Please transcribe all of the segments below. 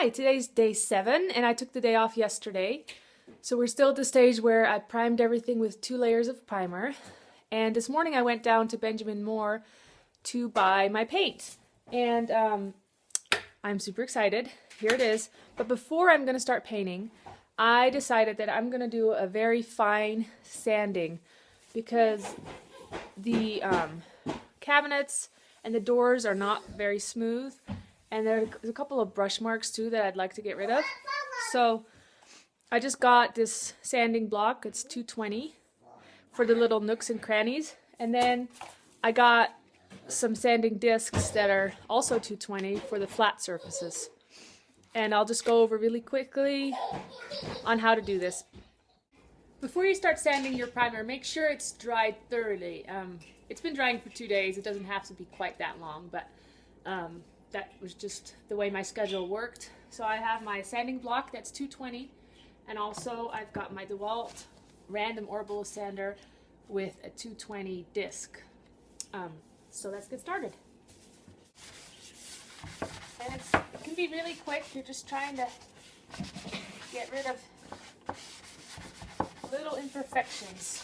Hi, today's day 7 and I took the day off yesterday. So we're still at the stage where I primed everything with 2 layers of primer. And this morning I went down to Benjamin Moore to buy my paint. And I'm super excited. Here it is. But before I'm going to start painting, I decided that I'm going to do a very fine sanding because the cabinets and the doors are not very smooth. And there's a couple of brush marks too that I'd like to get rid of. So I just got this sanding block. It's 220 for the little nooks and crannies. And then I got some sanding discs that are also 220 for the flat surfaces. And I'll just go over really quickly on how to do this. Before you start sanding your primer, make sure it's dried thoroughly. It's been drying for 2 days. It doesn't have to be quite that long, but that was just the way my schedule worked. So I have my sanding block that's 220, and also I've got my DeWalt random orbital sander with a 220 disc. So let's get started. And it can be really quick. You're just trying to get rid of little imperfections.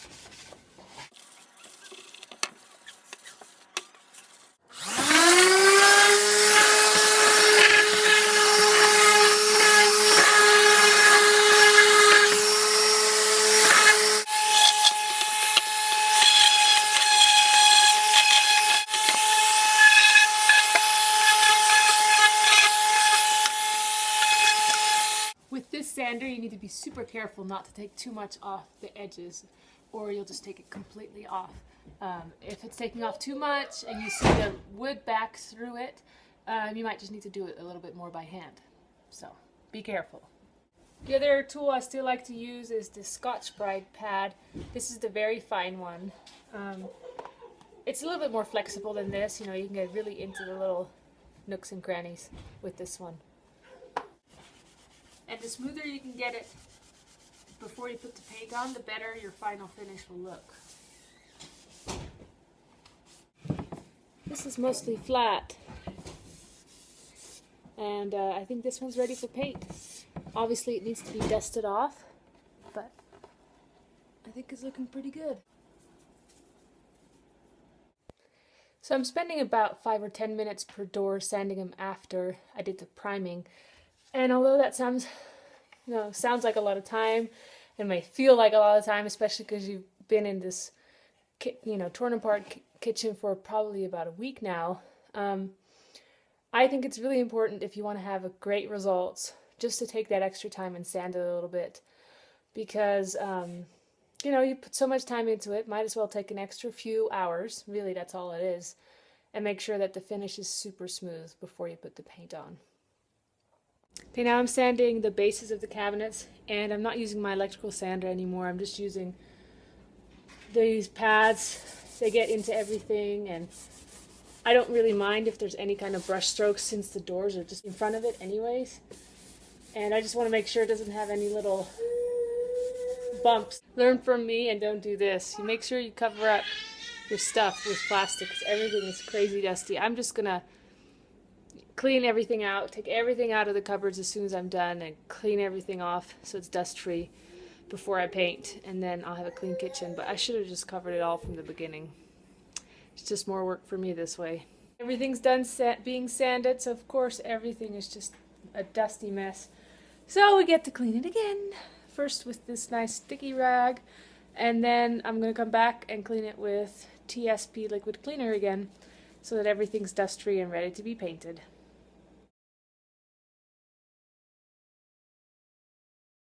With this sander, you need to be super careful not to take too much off the edges, or you'll just take it completely off. If it's taking off too much and you see the wood back through it, you might just need to do it a little bit more by hand. So be careful. The other tool I still like to use is the Scotch-Brite pad. This is the very fine one. It's a little bit more flexible than this. You know, you can get really into the little nooks and crannies with this one. And the smoother you can get it before you put the paint on, the better your final finish will look. This is mostly flat. And I think this one's ready for paint. Obviously it needs to be dusted off, but I think it's looking pretty good. So I'm spending about 5 or 10 minutes per door sanding them after I did the priming. And although that sounds like a lot of time, and may feel like a lot of time, especially because you've been in this, torn apart kitchen for probably about a week now, I think it's really important if you want to have a great results, just to take that extra time and sand it a little bit, because you put so much time into it, might as well take an extra few hours. Really, that's all it is, and make sure that the finish is super smooth before you put the paint on. Okay, now I'm sanding the bases of the cabinets, and I'm not using my electrical sander anymore. I'm just using these pads. They get into everything, and I don't really mind if there's any kind of brush strokes since the doors are just in front of it anyways. And I just want to make sure it doesn't have any little bumps. Learn from me and don't do this. You make sure you cover up your stuff with plastic because everything is crazy dusty. I'm just going to clean everything out, take everything out of the cupboards as soon as I'm done, and clean everything off so it's dust free before I paint, and then I'll have a clean kitchen. But I should have just covered it all from the beginning. It's just more work for me this way. Everything's done being sanded, so of course everything is just a dusty mess. So we get to clean it again, first with this nice sticky rag, and then I'm going to come back and clean it with TSP liquid cleaner again so that everything's dust free and ready to be painted.